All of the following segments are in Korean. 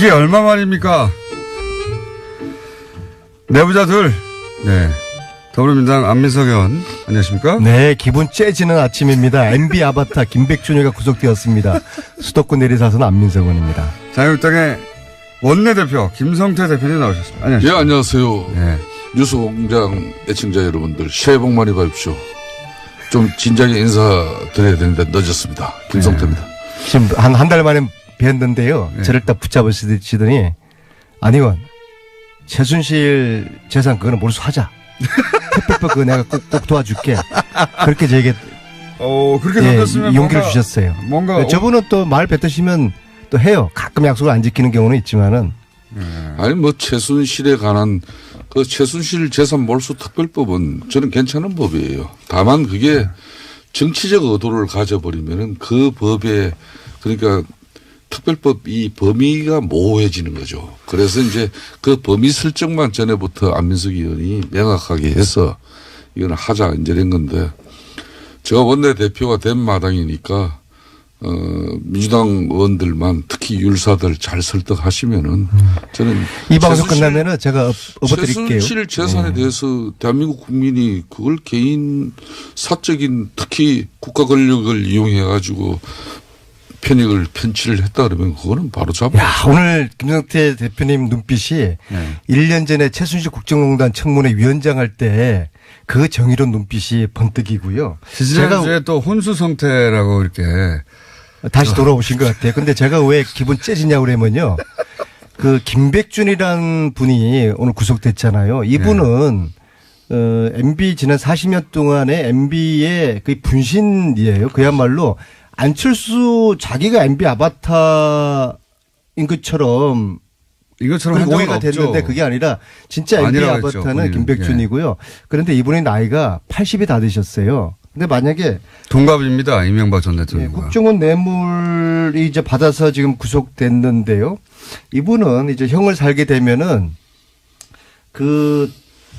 이게 얼마 만입니까? 내부자들. 네. 더불어민주당 안민석 의원 안녕하십니까? 네, 기분 째지는 아침입니다. MB 아바타 김백준이가 구속되었습니다. 수도권 내리사선 안민석 의원입니다. 자유한국당의 원내대표 김성태 대표님 나오셨습니다. 안녕하십니까? 예, 안녕하세요. 네. 뉴스공장 애청자 여러분들 새해 복 많이 받으십시오. 좀 진작에 인사드려야 되는데 늦었습니다. 김성태입니다. 지금 한 달 만에 뵀는데요. 네. 저를 딱 붙잡으시더니 안 의원 최순실 재산 그거는 몰수하자. 특별법 그거 내가 꼭 도와줄게. 그렇게 저에게 그렇게 예, 던졌으면 용기를 주셨어요. 뭔가 저분은 또 말 뱉으시면 또 해요. 가끔 약속을 안 지키는 경우는 있지만은. 아니 뭐 최순실에 관한 그 최순실 재산 몰수 특별법은 저는 괜찮은 법이에요. 다만 그게 정치적 의도를 가져버리면은 그 법에 그러니까 특별법 이 범위가 모호해지는 거죠. 그래서 이제 그 범위 설정만 전에부터 안민석 의원이 명확하게 해서 이거는 하자 이제 이런 건데 제가 원내대표가 된 마당이니까 민주당 의원들만 특히 율사들 잘 설득하시면은 저는 이 방송 끝나면은 제가 업어드릴게요. 최순실 재산에 대해서 대한민국 국민이 그걸 개인 사적인 특히 국가 권력을 이용해 가지고 편취를 했다 그러면 그거는 바로 잡아야 야, 오늘 김성태 대표님 눈빛이 1년 전에 최순실 국정농단 청문회 위원장 할 때 그 정의로운 눈빛이 번뜩이고요. 지난주에 또 혼수 성태라고 이렇게 다시 돌아오신 것 같아요. 근데 제가 왜 기분 째지냐고 그러면요. 그 김백준이라는 분이 오늘 구속됐잖아요. 이분은 MB 지난 40년 동안의 MB의 그 분신이에요. 그야말로 안철수 자기가 MB 아바타인 것처럼 이것처럼 오해가 됐는데 그게 아니라 진짜 MB 아바타는 했죠, 김백준이고요. 그런데 이분의 나이가 80이 다 되셨어요. 근데 만약에 동갑입니다. 이명박 전 대통령과. 국정원 뇌물이 이제 받아서 지금 구속됐는데요. 이분은 이제 형을 살게 되면은 그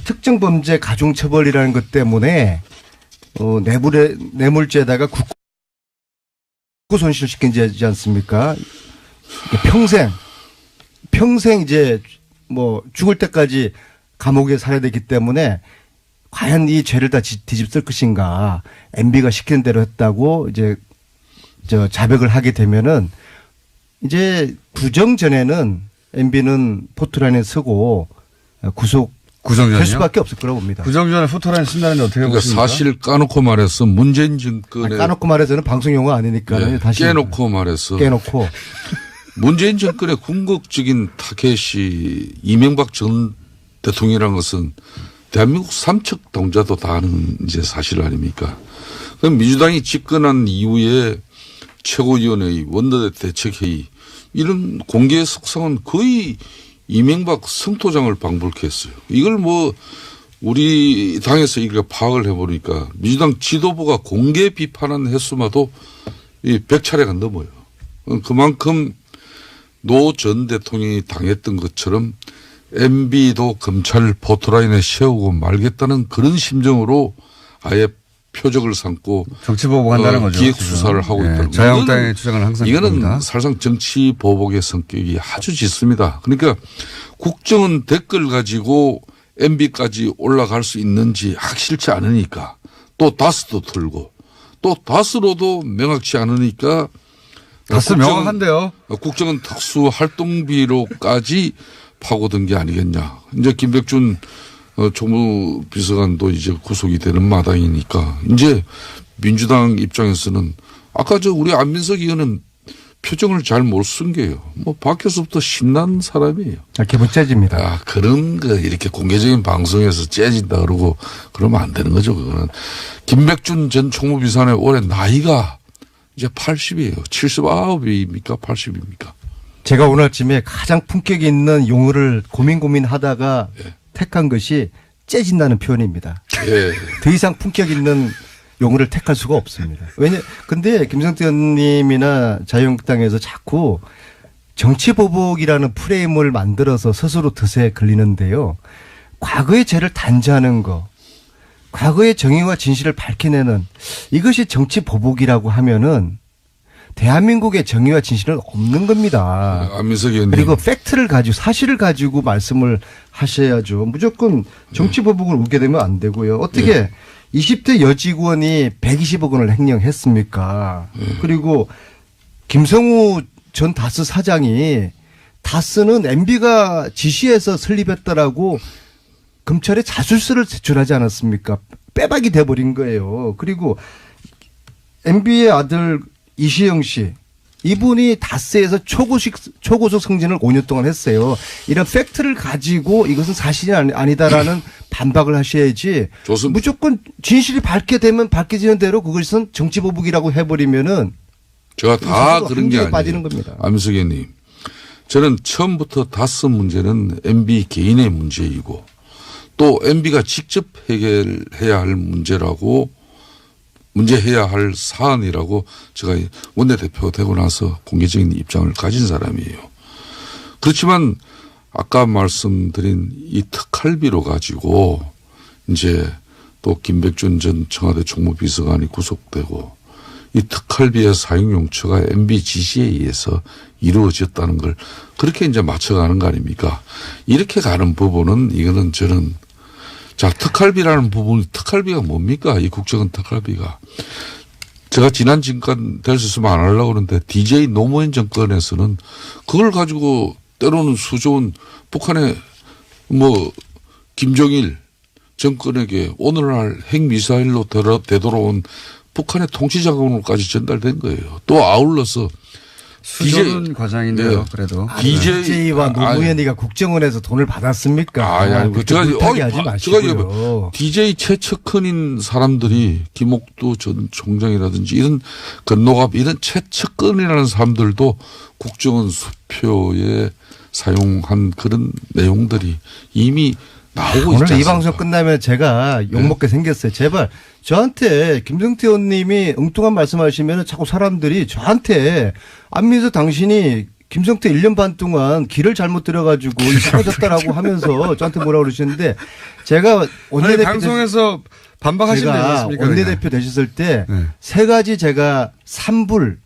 특정 범죄 가중처벌이라는 것 때문에 뇌물죄에다가 국고 손실시키지 않습니까? 평생 이제 뭐 죽을 때까지 감옥에 살아야 되기 때문에 과연 이 죄를 다 뒤집을 것인가. MB가 시키는 대로 했다고 이제 자백을 하게 되면은 이제 구정 전에는 MB는 포트라인에 서고 구속할 수밖에 없을 거라고 봅니다. 구정 전에 포트라인 쓴다는데 어떻게 그러니까 보십니까? 사실 까놓고 말해서 문재인 정권에 까놓고 말해서는 방송 용어 아니니까 네, 다시 깨놓고 말해서 깨놓고 문재인 정권의 궁극적인 타겟이 이명박 전 대통령이라는 것은 대한민국 삼척 동자도 다 아는 이제 사실 아닙니까? 그럼 민주당이 집권한 이후에 최고위원회의, 원내대 대책회의 이런 공개 석상은 거의 이명박 성토장을 방불케 했어요. 이걸 뭐 우리 당에서 이걸 파악을 해보니까 민주당 지도부가 공개 비판한 횟수마도 100차례가 넘어요. 그만큼 노 전 대통령이 당했던 것처럼 MB도 검찰 포토라인에 세우고 말겠다는 그런 심정으로 아예 표적을 삼고 정치보복한다는 거죠. 기획 수사를 하고 있다는 거죠. 자유한국당의 주장을 항상 이거는 합니다. 사실상 정치 보복의 성격이 아주 짙습니다. 그러니까 국정원 댓글 가지고 MB까지 올라갈 수 있는지 확실치 않으니까 또 다스도 틀고 또 다스로도 명확치 않으니까 다스 명확한데요. 국정원 특수활동비로까지 파고든 게 아니겠냐. 이제 김백준 정무비서관도 이제 구속이 되는 마당이니까 이제 민주당 입장에서는 아까 우리 안민석 의원은 표정을 잘 못 숨겨요. 뭐 밖에서부터 신난 사람이에요. 기분 째집니다. 그런 거 이렇게 공개적인 방송에서 째진다 그러고 그러면 안 되는 거죠. 그거는 김백준 전 총무비서관의 올해 나이가 이제 80이에요. 79입니까? 80입니까? 제가 오늘 아침에 가장 품격 있는 용어를 고민하다가 택한 것이 째진다는 표현입니다. 예. 더 이상 품격 있는 용어를 택할 수가 없습니다. 근데 김성태 의원님이나 자유한국당에서 자꾸 정치보복이라는 프레임을 만들어서 스스로 덫에 걸리는데요. 과거의 죄를 단죄하는 거, 과거의 정의와 진실을 밝혀내는 이것이 정치보복이라고 하면은 대한민국의 정의와 진실은 없는 겁니다. 안민석 의원님. 그리고 팩트를 가지고 사실을 가지고 말씀을 하셔야죠. 무조건 정치 보복을 우게 되면 안 되고요. 어떻게 20대 여직원이 120억 원을 횡령했습니까? 그리고 김성우 전 다스 사장이 다스는 MB가 지시해서 설립했다라고 검찰에 자술서를 제출하지 않았습니까? 빼박이 돼버린 거예요. 그리고 MB의 아들 이시영 씨, 이분이 다스에서 초고속 승진을 5년 동안 했어요. 이런 팩트를 가지고 이것은 사실이 아니다라는 반박을 하셔야지. 좋습니다. 무조건 진실이 밝혀지는 대로 그것은 정치보복이라고 해버리면은 제가 다 그런 게 아니에요. 빠지는 겁니다. 안민석 의원님. 저는 처음부터 다스 문제는 MB 개인의 문제이고 또 MB가 직접 해결해야 할 문제해야 할 사안이라고 제가 원내대표가 되고 나서 공개적인 입장을 가진 사람이에요. 그렇지만 아까 말씀드린 이 특활비로 가지고 이제 또 김백준 전 청와대 총무비서관이 구속되고 이 특활비의 사용 용처가 MB 지시에 의해서 이루어졌다는 걸 그렇게 이제 맞춰가는 거 아닙니까? 이렇게 가는 부분은 이거는 저는 자, 특활비라는 부분, 특활비가 뭡니까? 이 국정원 특활비가. 제가 지난 정권 될 수 있으면 안 하려고 그러는데 DJ 노무현 정권에서는 그걸 가지고 때로는 수조원 북한의 김정일 정권에게 오늘날 핵미사일로 되돌아온 북한의 통치자금으로까지 전달된 거예요. 또 아울러서 수조는 과장인데요. 네. 그래도. DJ와 노무현이가 국정원에서 돈을 받았습니까? 제가 DJ 최측근인 사람들이 김옥두 전 총장이라든지 이런 건노갑 이런 최측근이라는 사람들도 국정원 수표에 사용한 그런 내용들이 이미 나오고 있지 않습니까? 오늘 이 방송 끝나면 제가 욕먹게 생겼어요. 제발 저한테 김성태 의원님이 엉뚱한 말씀하시면 자꾸 사람들이 저한테 안민석 당신이 김성태 1년 반 동안 길을 잘못 들어가지고 이상해졌다라고 하면서 저한테 뭐라고 그러시는데 제가 원내대표 방송에서 반박하시면 되지 않습니까? 원내대표 되셨을 때 세 가지 제가 3불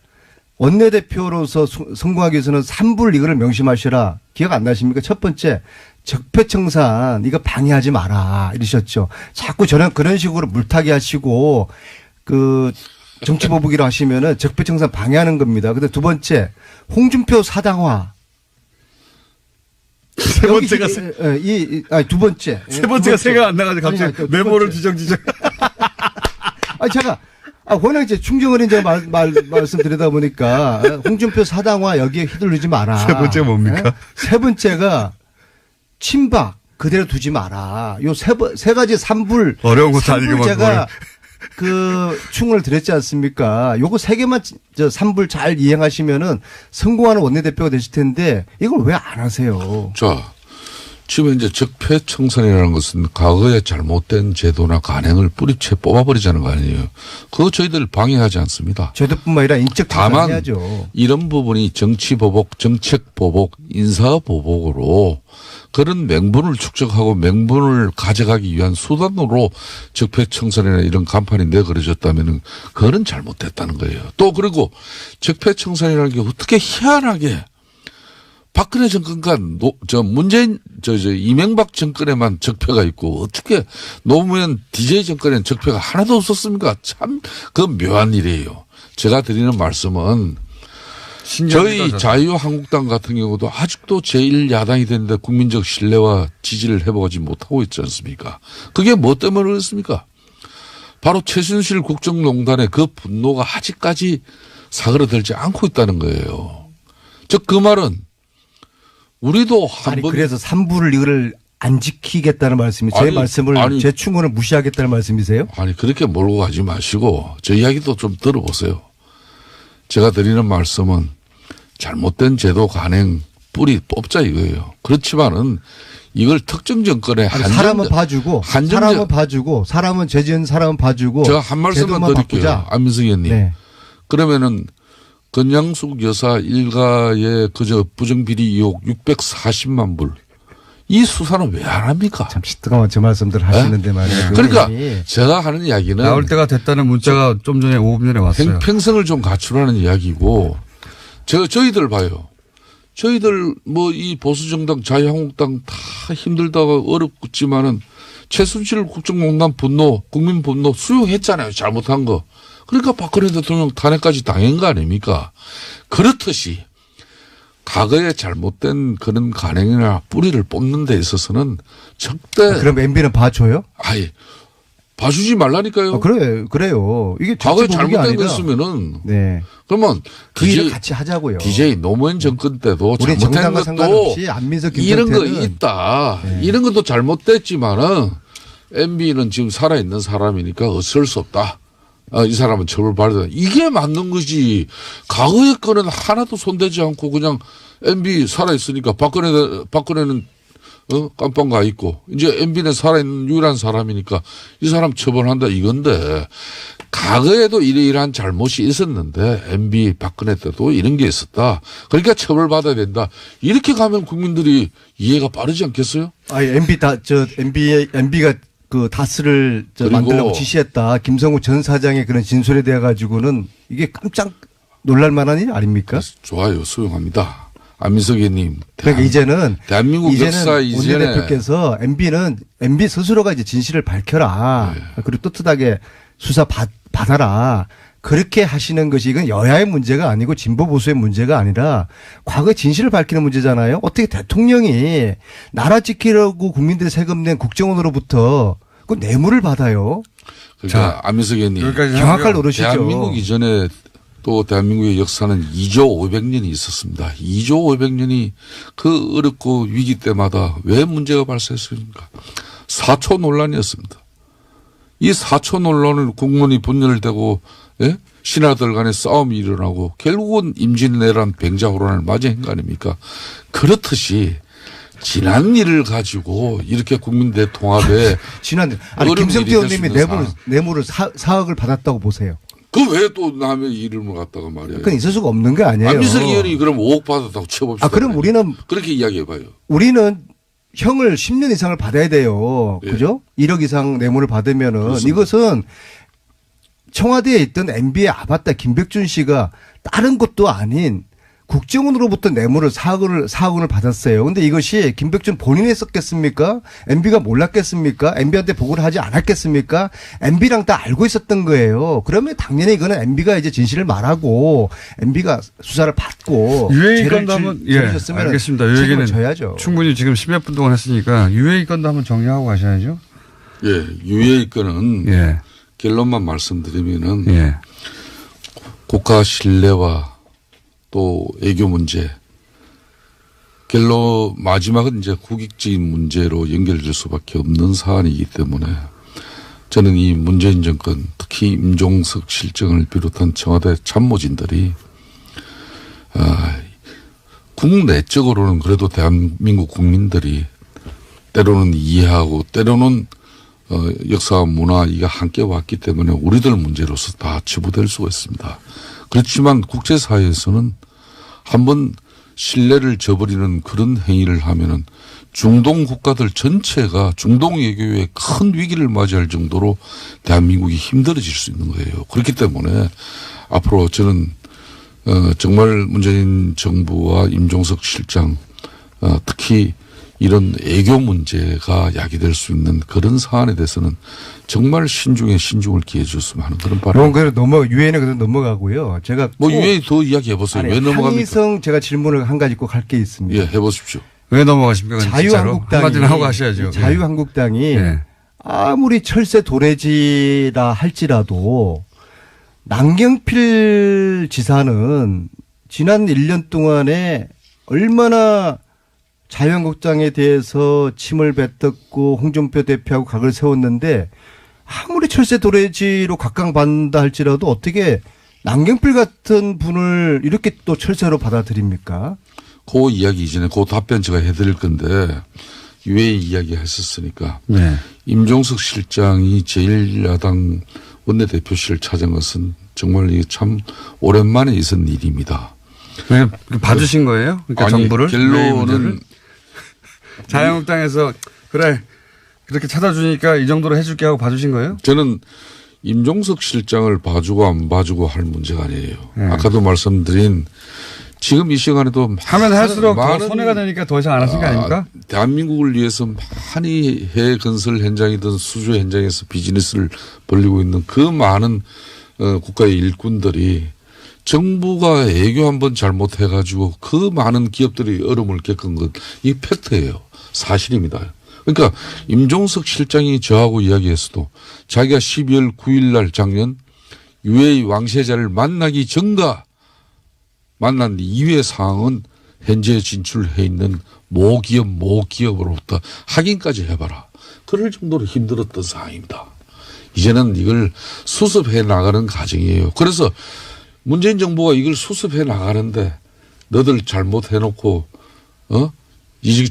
원내대표로서 성공하기 위해서는 3불 이거를 명심하시라. 기억 안 나십니까? 첫 번째 적폐청산 이거 방해하지 마라 이러셨죠. 자꾸 저는 그런 식으로 물타기 하시고 그 정치보복이라 하시면은 적폐청산 방해하는 겁니다. 근데 두 번째 홍준표 사당화. 세 번째가 두 번째. 세 번째가 새가 안 나가지고 갑자기 메모를 뒤적뒤적. 제가 워낙 이제 충정을 이제 말씀드리다 보니까 홍준표 사당화 여기에 휘둘리지 마라. 세 번째가 뭡니까? 세 번째가 친박 그대로 두지 마라. 요 세 가지 3불. 어려운 것도 아니고 제가 그 충을 드렸지 않습니까? 요거 세 개만 3불 잘 이행하시면은 성공하는 원내대표가 되실 텐데 이걸 왜 안 하세요? 자, 지금 이제 적폐청산이라는 것은 과거에 잘못된 제도나 간행을 뿌리채 뽑아버리자는 거 아니에요. 그거 저희들 방해하지 않습니다. 제도뿐만 아니라 인적 다만 해야죠. 이런 부분이 정치보복, 정책보복, 인사보복으로 그런 명분을 축적하고 명분을 가져가기 위한 수단으로 적폐청산이나 이런 간판이 내걸어졌다면 그거는 잘못됐다는 거예요. 또 그리고 적폐청산이라는 게 어떻게 희한하게 박근혜 정권과 문재인 이명박 정권에만 적폐가 있고 어떻게 노무현 DJ 정권에는 적폐가 하나도 없었습니까? 참 그 묘한 일이에요. 제가 드리는 말씀은 저희 자유한국당 같은 경우도 아직도 제1야당이 됐는데 국민적 신뢰와 지지를 회복하지 못하고 있지 않습니까? 그게 뭐 때문에 그렇습니까? 바로 최순실 국정농단의 그 분노가 아직까지 사그러들지 않고 있다는 거예요. 즉 그 말은 우리도 한번 그래서 3부를 이거를 안 지키겠다는 말씀이 제 말씀을 제 충원을 무시하겠다는 말씀이세요? 아니 그렇게 몰고 가지 마시고 저 이야기도 좀 들어보세요. 제가 드리는 말씀은 잘못된 제도 간행 뿌리 뽑자 이거예요. 그렇지만은 이걸 특정 정권에 사람은 봐주고 사람은 죄지은 사람은 봐주고 제가 한 말씀만 드릴게요. 안민석 의원님. 네. 그러면은 건양숙 여사 일가의 그저 부정비리 의혹 640만 불 이 수사는 왜 안 합니까? 참 시트가 저 말씀들 하시는데 말이에요. 그러니까 의원님이 제가 하는 이야기는 나올 때가 됐다는 문자가 좀 전에 5분 전에 왔어요. 평생을 좀 갖추라는 이야기고 저희들 봐요. 저희들 뭐 이 보수정당 자유한국당 다 힘들다가 어렵지만은 최순실 국정농단 분노 국민 분노 수용했잖아요. 잘못한 거. 그러니까 박근혜 대통령 탄핵까지 당한 거 아닙니까? 그렇듯이 과거에 잘못된 그런 간행이나 뿌리를 뽑는 데 있어서는 절대 그럼 MB는 봐줘요? 아예 봐주지 말라니까요. 그래요. 이게 과거에 정치 보복이 잘못된 거 아니라. 있으면은 네. 그러면 그 일을 같이 하자고요. DJ 노무현 정권 때도 우리 잘못된 정당과 것도 상관없이 안민석 이런 거 김성태는 있다. 네. 이런 것도 잘못됐지만은 MB는 지금 살아있는 사람이니까 어쩔 수 없다. 이 사람은 처벌받아야 된다. 이게 맞는 거지. 과거의 거는 하나도 손대지 않고 그냥 MB 살아있으니까 박근혜는 깜빵 가 있고 이제 MB는 살아있는 유일한 사람이니까 이 사람 처벌한다 이건데 과거에도 이러이러한 잘못이 있었는데 MB 박근혜 때도 이런 게 있었다. 그러니까 처벌받아야 된다. 이렇게 가면 국민들이 이해가 빠르지 않겠어요? 아니 MB가 그 다스를 만들려고 지시했다. 김성우 전 사장의 그런 진술에 대해 가지고는 이게 깜짝 놀랄 만한 일 아닙니까? 좋아요. 수용합니다. 안민석 의원님. 그러니까 이제는 대한민국 역사 이전에 원내대표께서 MB 스스로가 이제 진실을 밝혀라. 네. 그리고 떳떳하게 수사 받아라. 그렇게 하시는 것이 이건 여야의 문제가 아니고 진보 보수의 문제가 아니라 과거 진실을 밝히는 문제잖아요. 어떻게 대통령이 나라 지키려고 국민들의 세금 낸 국정원으로부터 그 뇌물을 받아요. 그러니까 안민석 의원님. 경악할 노릇이죠. 대한민국 이전에 또 대한민국의 역사는 2조 500년이 있었습니다. 2조 500년이 그 어렵고 위기 때마다 왜 문제가 발생했습니까? 4초 논란이었습니다. 이 4초 논란을 국문이 분열되고 예? 신하들 간에 싸움이 일어나고 결국은 임진왜란 병자호란을 맞이한 거 아닙니까? 그렇듯이 지난 일을 가지고 이렇게 국민대 통합에 김성태 의원님이 뇌물을 4억을 받았다고 보세요. 그 왜 또 남의 이름을 갖다가 말이에요. 그건 있을 수가 없는 게 아니에요. 안민석 의원이 그럼 5억 받았다고 쳐봅시다. 그럼 우리는 그렇게 이야기해봐요. 우리는 형을 10년 이상을 받아야 돼요. 예. 그죠? 1억 이상 뇌물을 받으면은 그렇습니다. 이것은 청와대에 있던 MB의 아바타 김백준 씨가 다른 것도 아닌 국정원으로부터 뇌물을 4억 원을 받았어요. 근데 이것이 김백준 본인이 했었겠습니까? MB가 몰랐겠습니까? MB한테 보고를 하지 않았겠습니까? MB랑 다 알고 있었던 거예요. 그러면 당연히 이거는 MB가 이제 진실을 말하고 MB가 수사를 받고 유해인 건도 한번 알겠습니다. 요 얘기는 져야죠. 충분히 지금 10몇 분 동안 했으니까 유해인 건도 한번 정리하고 가셔야죠. 예, 유해인 건은 예. 결론만 말씀드리면은 예. 국가 신뢰와 또 애교 문제, 마지막은 이제 국익적인 문제로 연결될 수밖에 없는 사안이기 때문에 저는 이 문재인 정권, 특히 임종석 실장을 비롯한 청와대 참모진들이 국내적으로는 그래도 대한민국 국민들이 때로는 이해하고 때로는 역사와 문화 이가 함께 왔기 때문에 우리들 문제로서 다 치부될 수가 있습니다. 그렇지만 국제사회에서는 한번 신뢰를 저버리는 그런 행위를 하면은 중동 국가들 전체가 중동 외교에 큰 위기를 맞이할 정도로 대한민국이 힘들어질 수 있는 거예요. 그렇기 때문에 앞으로 저는 정말 문재인 정부와 임종석 실장 특히 이런 애교 문제가 야기될 수 있는 그런 사안에 대해서는 정말 신중에 신중을 기해 줬으면 하는 그런 바람. 그럼 유엔에 그래도 넘어가고요. 제가 유엔이 더 이야기해 보세요. 왜 넘어갑니까? 한희성 제가 질문을 한 가지 꼭 할 게 있습니다. 예, 해보십시오. 왜 넘어가십니까? 한마디는 하고 하셔야죠. 자유한국당이 예. 아무리 철새 도래지라 할지라도 남경필 지사는 지난 1년 동안에 얼마나 자유한국당에 대해서 침을 뱉었고 홍준표 대표하고 각을 세웠는데 아무리 철새 도래지로 각광받는다 할지라도 어떻게 남경필 같은 분을 이렇게 또 철새로 받아들입니까? 그 이야기 이전에 그 답변 제가 해드릴 건데 유해 이야기 했었으니까 네. 임종석 실장이 제1야당 원내대표실을 찾은 것은 정말 이게 참 오랜만에 있은 일입니다. 왜 봐주신 거예요? 그러니까 아니, 정부를? 결론은 자유한국당에서 그래 그렇게 찾아주니까 이 정도로 해줄게 하고 봐주신 거예요? 저는 임종석 실장을 봐주고 안 봐주고 할 문제가 아니에요. 아까도 말씀드린 지금 이 시간에도 하면 할수록 더 많은 손해가 되니까 더 이상 안 하신 거 아닙니까? 대한민국을 위해서 많이 해외 건설 현장이든 수주 현장에서 비즈니스를 벌리고 있는 그 많은 국가의 일꾼들이 정부가 애교 한번 잘못해가지고 그 많은 기업들이 어려움을 겪은 것, 이 팩트예요. 사실입니다. 그러니까 임종석 실장이 저하고 이야기했어도 자기가 12월 9일 날 작년 UAE 왕세자를 만나기 전과 만난 이후의 상황은 현재 진출해 있는 모기업으로부터 확인까지 해봐라. 그럴 정도로 힘들었던 상황입니다. 이제는 이걸 수습해 나가는 과정이에요. 그래서 문재인 정부가 이걸 수습해 나가는데 너들 잘못해놓고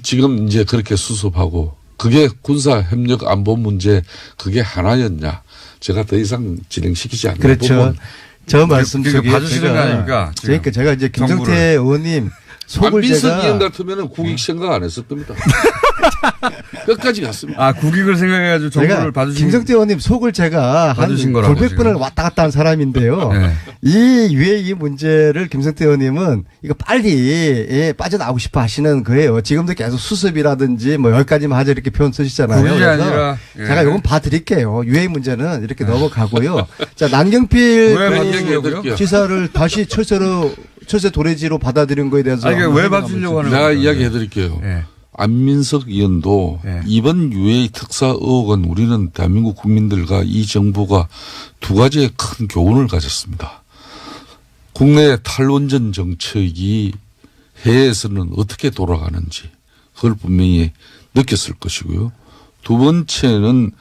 지금 이제 그렇게 수습하고 그게 군사협력 안보 문제 그게 하나였냐. 제가 더 이상 진행시키지 않는 그렇죠. 부분. 저 말씀 속에 봐주시는 거 아닙니까? 그러니까 제가 이제 김성태 의원님 속을 안민석 제가 의원 같으면 국익 생각 안 했을 겁니다. 끝까지 갔습니다. 아 국익을 생각해가지고 정부를 제가 봐주신 김성태 의원님 속을 제가 한 봐주신 거라고 돌백 번을 지금. 왔다 갔다 한 사람인데요. 네. 이 UAE 문제를 김성태 의원님은 이거 빨리 빠져나오고 싶어 하시는 거예요. 지금도 계속 수습이라든지 뭐 여기까지만 하자 이렇게 표현 쓰시잖아요. 국익이 그래서 아니라, 제가 요건 봐드릴게요. UAE 문제는 이렇게 넘어가고요. 자 남경필 왜 그 얘기해드릴게요? 지사를 다시 철새 도래지로 받아들인 거에 대해서 아니, 왜 한번 봐주려고 하는 내가 거예요? 이야기해 드릴게요. 네. 안민석 의원도 네. 이번 UAE 특사 의혹은 우리는 대한민국 국민들과 이 정부가 두 가지의 큰 교훈을 가졌습니다. 국내 탈원전 정책이 해외에서는 어떻게 돌아가는지 그걸 분명히 느꼈을 것이고요. 두 번째는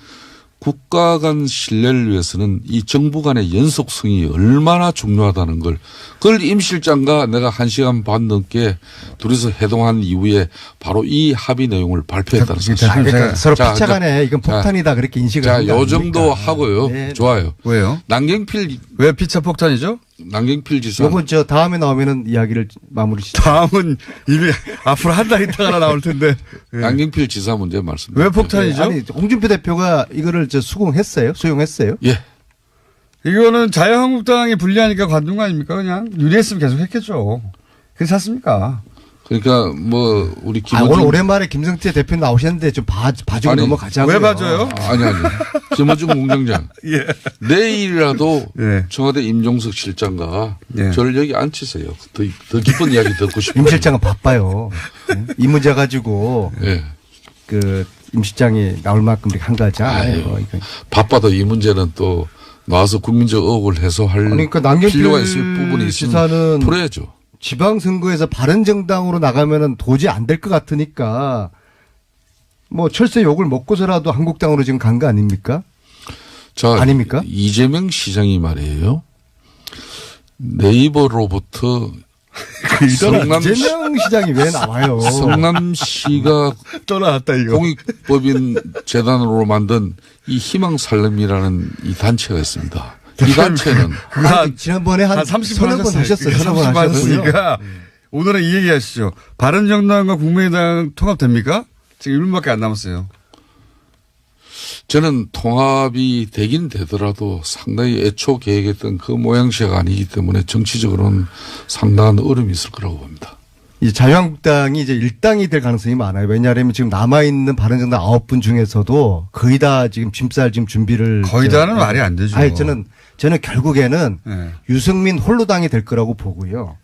국가 간 신뢰를 위해서는 이 정부 간의 연속성이 얼마나 중요하다는 걸 그걸 임 실장과 내가 1시간 반 넘게 둘이서 회동한 이후에 바로 이 합의 내용을 발표했다는 사실. 그러니까 서로 자, 피차간에 이건 폭탄이다 그렇게 인식을 자, 한거 요 아닙니까? 정도 하고요. 네. 좋아요. 왜요? 남경필 왜 피차 폭탄이죠? 지사. 요건 저 다음에 나오면은 이야기를 마무리 짓죠. 다음은 이미 앞으로 한 달 있다가 나올 텐데. 남경필 지사 문제 말씀. 왜 폭탄이죠? 아니 홍준표 대표가 이거를 수용했어요? 예. 이거는 자유한국당이 불리하니까 관둔 거 아닙니까? 그냥 유리했으면 계속 했겠죠. 괜찮습니까? 그러니까 뭐 우리 아, 오늘 김어준 오랜만에 김성태 대표 나오셨는데 좀 봐주고 아니, 넘어가자고요. 왜 봐줘요? 아니 김어준 공장장 예. 내일이라도 예. 청와대 임종석 실장과 예. 저를 여기 앉히세요. 더 깊은 이야기 듣고 싶어요. 임 실장은 바빠요. 이 문제 가지고 예. 그 임 실장이 나올 만큼 이렇게 한가하지 않아요. 이거. 바빠도 이 문제는 또 나와서 국민적 의혹을 해소할 그러니까 남경필 필요가 있을 부분이 있으면 지사는 풀어야죠. 지방선거에서 바른정당으로 나가면은 도저히 안 될 것 같으니까 뭐 철새 욕을 먹고서라도 한국당으로 지금 간 거 아닙니까? 자, 아닙니까? 이재명 시장이 말이에요. 네이버로부터 이재명 시장이 왜 나와요? 성남시가 또 나왔다 이거. 공익법인 재단으로 만든 이 희망살림이라는 이 단체가 있습니다. 이 단체는 아니, 지난번에 한 30번 서너 번 하셨어요. 서너 번 하셨어요. 하셨으니까 오늘은 이 얘기 하시죠. 바른정당과 국민의당 통합됩니까? 지금 1분밖에 안 남았어요. 저는 통합이 되긴 되더라도 상당히 애초 계획했던 그 모양새가 아니기 때문에 정치적으로는 상당한 어려움이 있을 거라고 봅니다. 이 자유한국당이 이제 일당이 될 가능성이 많아요. 왜냐하면 지금 남아있는 바른정당 9분 중에서도 거의 다 지금 짐쌀 지금 준비를. 거의 다는 말이 안 되죠. 아니, 저는 결국에는 네. 유승민 홀로당이 될 거라고 보고요.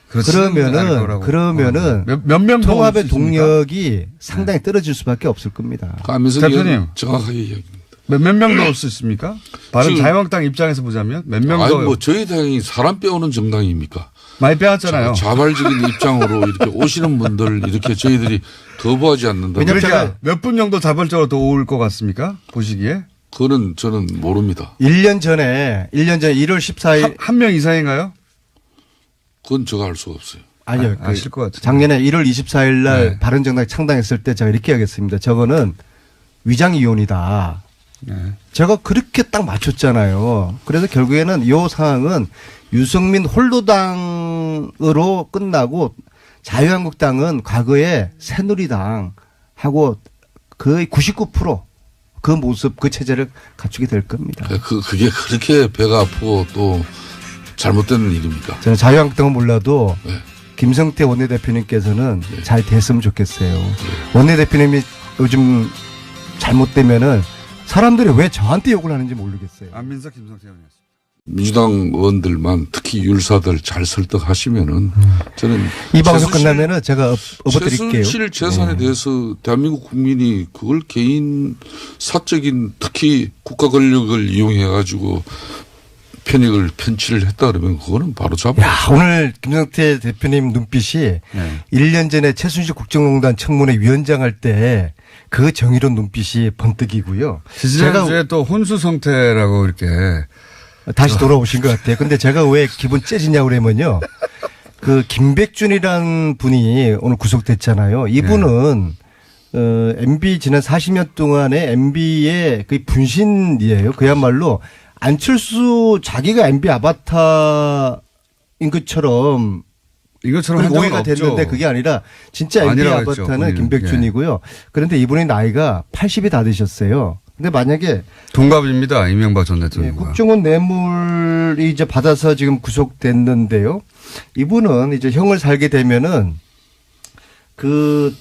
그렇지는 않을 거라고. 그러면은 몇 명 더 통합의 올수 있습니까? 동력이 상당히 떨어질 수밖에 없을 겁니다. 하면서 대표님. 정확하게 이야기합니다. 몇 명 더 올 수 있습니까? 바른 지금- 자유한국당 입장에서 보자면 몇 명 아니 더 뭐 저희 당이 사람 빼오는 정당입니까? 많이 빼왔잖아요. 자발적인 입장으로 이렇게 오시는 분들 이렇게 저희들이 거부하지 않는다. 왜냐면 그러니까 몇 분 정도 자발적으로 더 올 것 같습니까? 보시기에 그거는 저는 모릅니다. 1년 전에 1월 14일 한 명 이상인가요? 그건 제가 알 수가 없어요. 아니요. 그 아실 것 같아요. 작년에 1월 24일 날 네. 바른정당이 창당했을 때 제가 이렇게 하겠습니다. 저거는 위장이혼이다. 네. 제가 그렇게 딱 맞췄잖아요. 그래서 결국에는 이 상황은 유승민 홀로당으로 끝나고 자유한국당은 과거에 새누리당 하고 거의 99%그 모습, 그 체제를 갖추게 될 겁니다. 그게 그렇게 배가 아프고 또 잘못된 일입니까? 저는 자유한국당은 몰라도 네. 김성태 원내대표님께서는 잘 됐으면 좋겠어요. 원내대표님이 요즘 잘못되면은 사람들이 왜 저한테 욕을 하는지 모르겠어요. 안민석 김성태 의원이었습니다. 민주당 의원들만 특히 율사들 잘 설득하시면은 저는 이 방송 끝나면은 제가 업어드릴게요. 최순실 재산에 대해서 대한민국 국민이 그걸 개인 사적인 특히 국가 권력을 이용해 가지고 편취를 했다 그러면 그거는 바로 잡아. 야, 오늘 김성태 대표님 눈빛이 1년 전에 최순실 국정농단 청문회 위원장 할 때 그 정의로운 눈빛이 번뜩이고요. 지난주에 또 혼수 성태라고 이렇게 다시 돌아오신 것 같아요. 근데 제가 왜 기분 째지냐고 그러면요. 그 김백준이라는 분이 오늘 구속됐잖아요. 이분은 MB 지난 40년 동안의 MB의 그 분신이에요. 그야말로 안철수 자기가 MB 아바타인 것처럼 이것처럼 오해가 됐는데 그게 아니라 진짜 MB 아바타는 했죠, 김백준이고요. 그런데 이분의 나이가 80이 다 되셨어요. 근데 만약에 동갑입니다. 이명박 전 대통령과. 국정원 뇌물이 이제 받아서 지금 구속됐는데요. 이분은 이제 형을 살게 되면은 그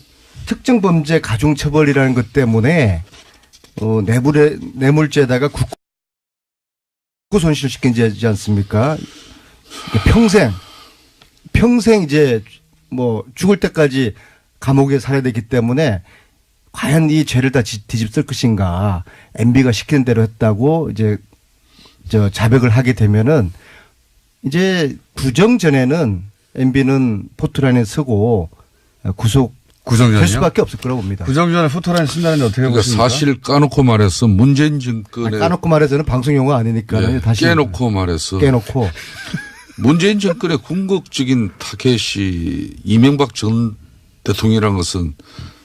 특정 범죄 가중처벌이라는 것 때문에 뇌물죄에다가 국고 손실시키지 않습니까? 평생 이제 뭐 죽을 때까지 감옥에 살아야 되기 때문에 과연 이 죄를 다 뒤집을 것인가. MB가 시키는 대로 했다고 이제 자백을 하게 되면은 이제 구정 전에는 MB는 포트라인에 서고 구속될 수밖에 없을 거라고 봅니다. 구정 전에 포트라인 쓴다는데 어떻게 그러니까 보십니까? 사실 까놓고 말해서 문재인 정권에 까놓고 말해서는 방송 용어 아니니까 다시 깨놓고 말해서 깨놓고 문재인 정권의 궁극적인 타겟이 이명박 전 대통령이라는 것은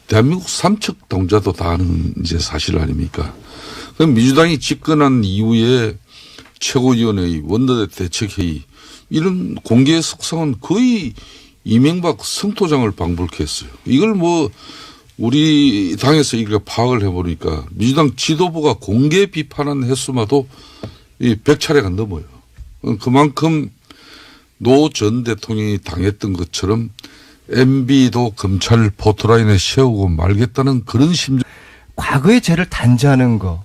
대한민국 삼척 동자도 다 아는 이제 사실 아닙니까? 그럼 민주당이 집권한 이후에 최고위원회의, 원내대책회의 이런 공개 석상은 거의 이명박 성토장을 방불케 했어요. 이걸 뭐 우리 당에서 이렇게 파악을 해보니까 민주당 지도부가 공개 비판한 횟수마도 이 100차례가 넘어요. 그만큼 노 전 대통령이 당했던 것처럼 MB도 검찰 포토라인에 세우고 말겠다는 그런 심정. 과거의 죄를 단죄하는 거,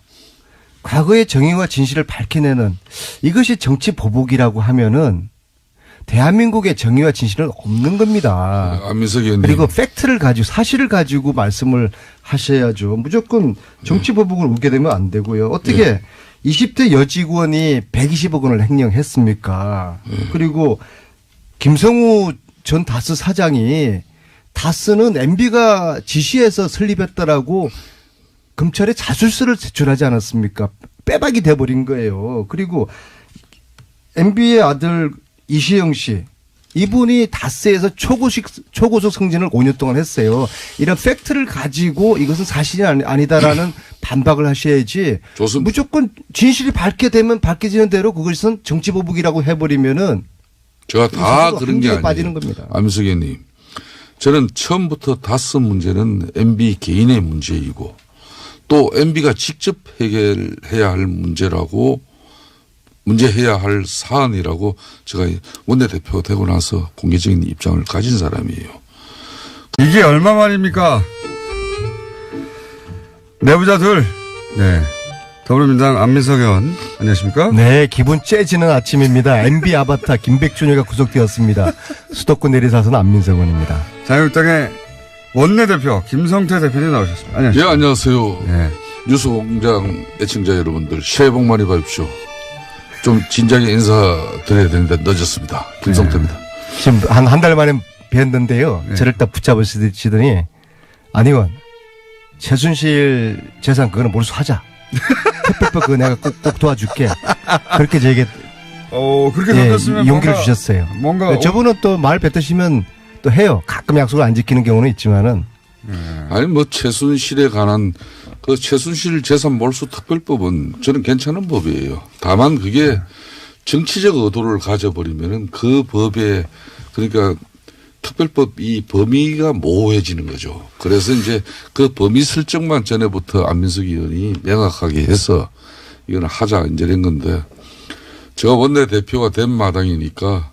과거의 정의와 진실을 밝혀내는 이것이 정치 보복이라고 하면은 대한민국의 정의와 진실은 없는 겁니다. 안민석 의원님. 그리고 팩트를 가지고 사실을 가지고 말씀을 하셔야죠. 무조건 정치 보복을 우게 되면 안 되고요. 어떻게 20대 여직원이 120억 원을 횡령했습니까? 그리고 김성우 전 다스 사장이 다스는 MB가 지시해서 설립했다라고 검찰에 자술서를 제출하지 않았습니까? 빼박이 돼버린 거예요. 그리고 MB의 아들 이시영 씨, 이분이 다스에서 초고속 승진을 5년 동안 했어요. 이런 팩트를 가지고 이것은 사실이 아니다라는 반박을 하셔야지. 좋습니다. 무조건 진실이 밝혀지는 대로 그것은 정치보복이라고 해버리면은 제가 다 그런 게 아니에요. 빠지는 겁니다. 안민석 의원님. 저는 처음부터 다스 문제는 MB 개인의 문제이고 또 MB가 직접 해결해야 할 문제해야 할 사안이라고 제가 원내대표가 되고 나서 공개적인 입장을 가진 사람이에요. 이게 얼마 만입니까? 내부자들. 네. 더불어민주당 안민석 의원 안녕하십니까? 네, 기분 째지는 아침입니다. MB 아바타 김백준이가 구속되었습니다. 수도권 내리사선 안민석 의원입니다. 자유한국당의 원내대표 김성태 대표님 나오셨습니다. 안녕하십니까? 예, 안녕하세요. 네. 뉴스공장 애청자 여러분들 새해 복 많이 받으십시오. 좀 진작에 인사드려야 되는데 늦었습니다. 김성태입니다. 지금 한 달 만에 뵀는데요. 네. 저를 딱 붙잡으시더니 안 의원 최순실 재산 그거는 몰수하자. 특별법 그거 내가 꼭 도와줄게. 그렇게 저에게 그렇게 던졌으면 용기를 주셨어요. 뭔가 저분은 또 말 뱉으시면 또 해요. 가끔 약속을 안 지키는 경우는 있지만은. 아니 뭐 최순실에 관한 그 최순실 재산 몰수 특별법은 저는 괜찮은 법이에요. 다만 그게 정치적 의도를 가져버리면은 그 법에 그러니까 특별법 이 범위가 모호해지는 거죠. 그래서 이제 그 범위 설정만 전에부터 안민석 의원이 명확하게 해서 이거는 하자 이제 이런 건데 제가 원내대표가 된 마당이니까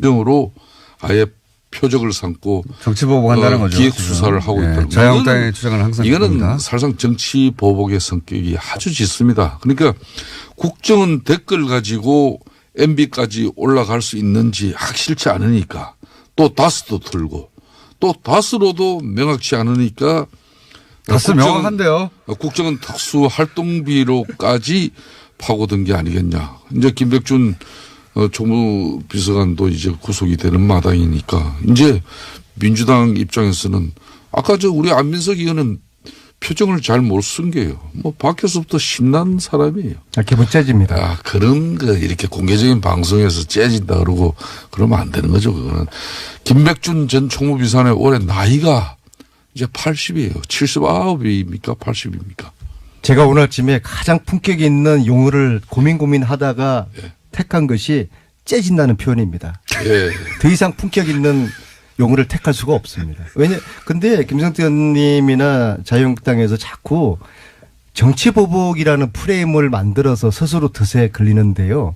정으로 아예 표적을 삼고 정치보복한다는 거죠. 기획 지금. 수사를 하고 예, 있다는 자유한국당의 주장은 항상 이거는 그겁니다. 사실상 정치 보복의 성격이 아주 짙습니다. 그러니까 국정은 댓글 가지고 MB까지 올라갈 수 있는지 확실치 않으니까 또 다스도 틀고 또 다스로도 명확치 않으니까 다스 명확한데요. 국정은 특수 활동비로까지 파고든 게 아니겠냐. 이제 김백준 총무비서관도 이제 구속이 되는 마당이니까 이제 민주당 입장에서는 아까 우리 안민석 의원은 표정을 잘 못 쓴 게요. 뭐 밖에서부터 신난 사람이에요. 기분 째집니다. 아, 그런 거 이렇게 공개적인 방송에서 째진다 그러고 그러면 안 되는 거죠. 그거는 김백준 전 총무비서관의 올해 나이가 이제 80이에요. 79입니까? 80입니까? 제가 오늘 아침에 가장 품격 있는 용어를 고민하다가 택한 것이 째진다는 표현입니다. 예. 더 이상 품격 있는 용어를 택할 수가 없습니다. 근데 김성태 의원님이나 자유한국당에서 자꾸 정치보복이라는 프레임을 만들어서 스스로 덫에 걸리는데요.